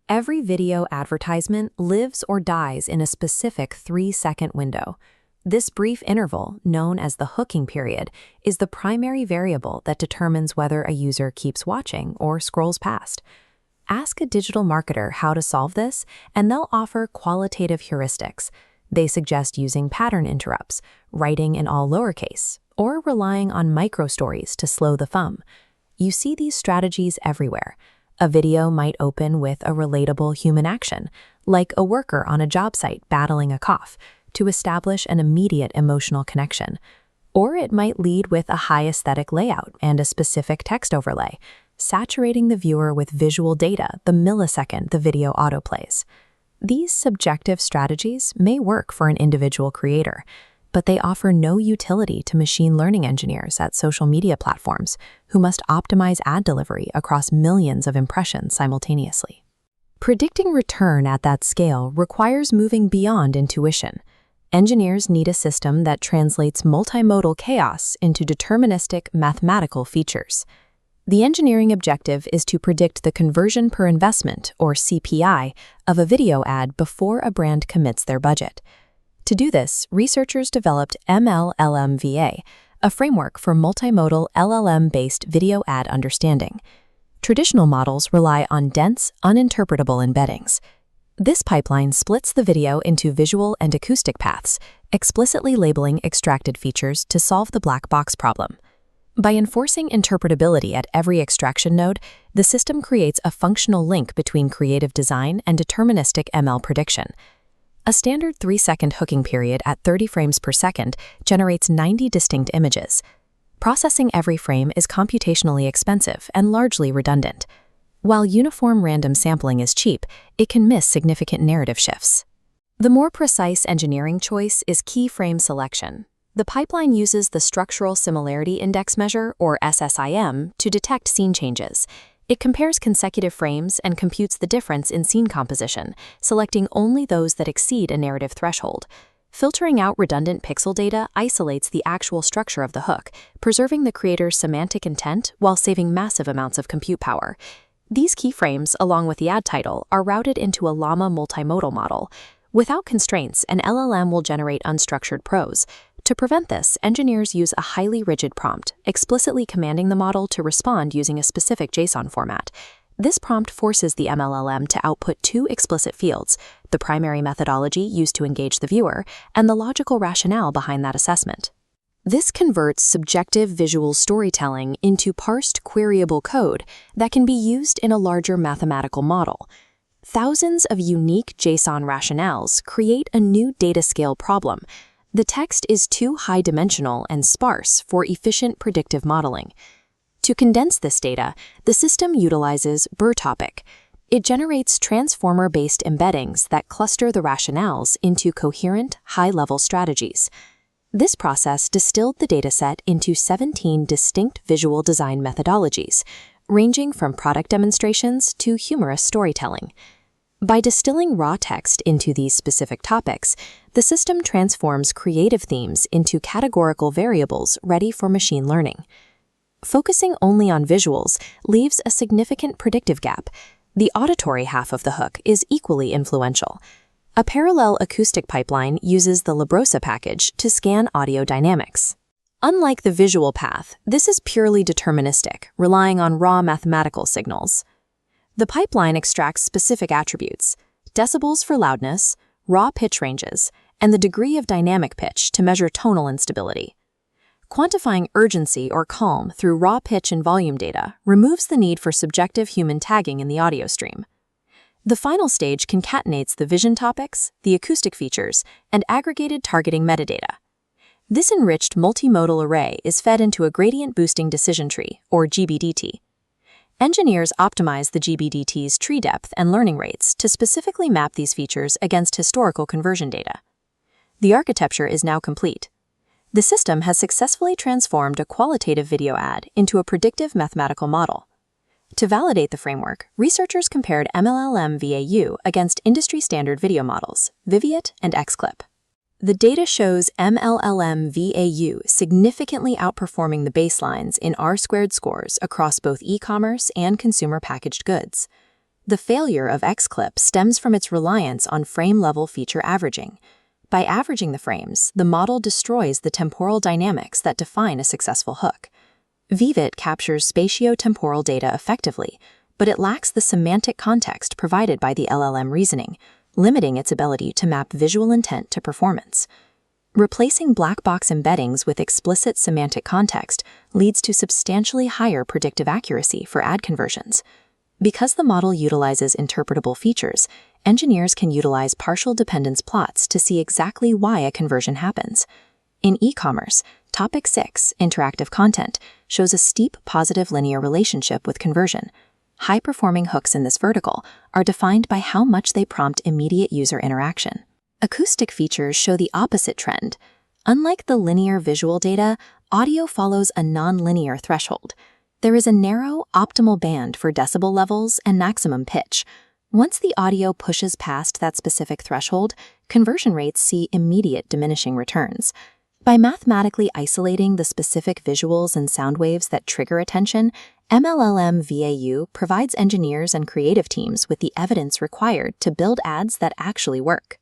Every video advertisement lives or dies in a specific 3-second window. This brief interval, known as the hooking period, is the primary variable that determines whether a user keeps watching or scrolls past. Ask a digital marketer how to solve this, and they'll offer qualitative heuristics. They suggest using pattern interrupts, writing in all lowercase, or relying on micro-stories to slow the thumb. You see these strategies everywhere. A video might open with a relatable human action, like a worker on a job site battling a cough, to establish an immediate emotional connection. Or it might lead with a high aesthetic layout and a specific text overlay, saturating the viewer with visual data the millisecond the video autoplays. These subjective strategies may work for an individual creator, but they offer no utility to machine learning engineers at social media platforms who must optimize ad delivery across millions of impressions simultaneously. Predicting return at that scale requires moving beyond intuition. Engineers need a system that translates multimodal chaos into deterministic mathematical features. The engineering objective is to predict the conversion per investment, or CPI, of a video ad before a brand commits their budget. To do this, researchers developed MLLM-VA, a framework for multimodal LLM-based video ad understanding. Traditional models rely on dense, uninterpretable embeddings. This pipeline splits the video into visual and acoustic paths, explicitly labeling extracted features to solve the black box problem. By enforcing interpretability at every extraction node, the system creates a functional link between creative design and deterministic ML prediction. A standard 3-second hooking period at 30 frames per second generates 90 distinct images. Processing every frame is computationally expensive and largely redundant. While uniform random sampling is cheap, it can miss significant narrative shifts. The more precise engineering choice is key frame selection. The pipeline uses the Structural Similarity Index measure, or SSIM, to detect scene changes. It compares consecutive frames and computes the difference in scene composition, selecting only those that exceed a narrative threshold. Filtering out redundant pixel data isolates the actual structure of the hook, preserving the creator's semantic intent while saving massive amounts of compute power. These keyframes, along with the ad title, are routed into a Llama multimodal model. Without constraints, an LLM will generate unstructured prose. To prevent this, engineers use a highly rigid prompt, explicitly commanding the model to respond using a specific JSON format. This prompt forces the MLLM to output two explicit fields: the primary methodology used to engage the viewer, and the logical rationale behind that assessment. This converts subjective visual storytelling into parsed queryable code that can be used in a larger mathematical model. Thousands of unique JSON rationales create a new data scale problem. The text is too high-dimensional and sparse for efficient predictive modeling. To condense this data, the system utilizes BER-topic. It generates transformer-based embeddings that cluster the rationales into coherent, high-level strategies. This process distilled the dataset into 17 distinct visual design methodologies, ranging from product demonstrations to humorous storytelling. By distilling raw text into these specific topics, the system transforms creative themes into categorical variables ready for machine learning. Focusing only on visuals leaves a significant predictive gap. The auditory half of the hook is equally influential. A parallel acoustic pipeline uses the Labrosa package to scan audio dynamics. Unlike the visual path, this is purely deterministic, relying on raw mathematical signals. The pipeline extracts specific attributes: decibels for loudness, raw pitch ranges, and the degree of dynamic pitch to measure tonal instability. Quantifying urgency or calm through raw pitch and volume data removes the need for subjective human tagging in the audio stream. The final stage concatenates the vision topics, the acoustic features, and aggregated targeting metadata. This enriched multimodal array is fed into a gradient boosting decision tree, or GBDT. Engineers optimize the GBDT's tree depth and learning rates to specifically map these features against historical conversion data. The architecture is now complete. The system has successfully transformed a qualitative video ad into a predictive mathematical model. To validate the framework, researchers compared MLLM-VAU against industry-standard video models, Viviet and XClip. The data shows MLLM-VAU significantly outperforming the baselines in R-squared scores across both e-commerce and consumer packaged goods. The failure of XClip stems from its reliance on frame-level feature averaging. By averaging the frames, the model destroys the temporal dynamics that define a successful hook. Vivid captures spatio-temporal data effectively, but it lacks the semantic context provided by the LLM reasoning, limiting its ability to map visual intent to performance. Replacing black box embeddings with explicit semantic context leads to substantially higher predictive accuracy for ad conversions. Because the model utilizes interpretable features, engineers can utilize partial dependence plots to see exactly why a conversion happens. In e-commerce, Topic 6, interactive content, shows a steep positive linear relationship with conversion. High-performing hooks in this vertical are defined by how much they prompt immediate user interaction. Acoustic features show the opposite trend. Unlike the linear visual data, audio follows a non-linear threshold. There is a narrow, optimal band for decibel levels and maximum pitch. Once the audio pushes past that specific threshold, conversion rates see immediate diminishing returns. By mathematically isolating the specific visuals and sound waves that trigger attention, MLLM VAU provides engineers and creative teams with the evidence required to build ads that actually work.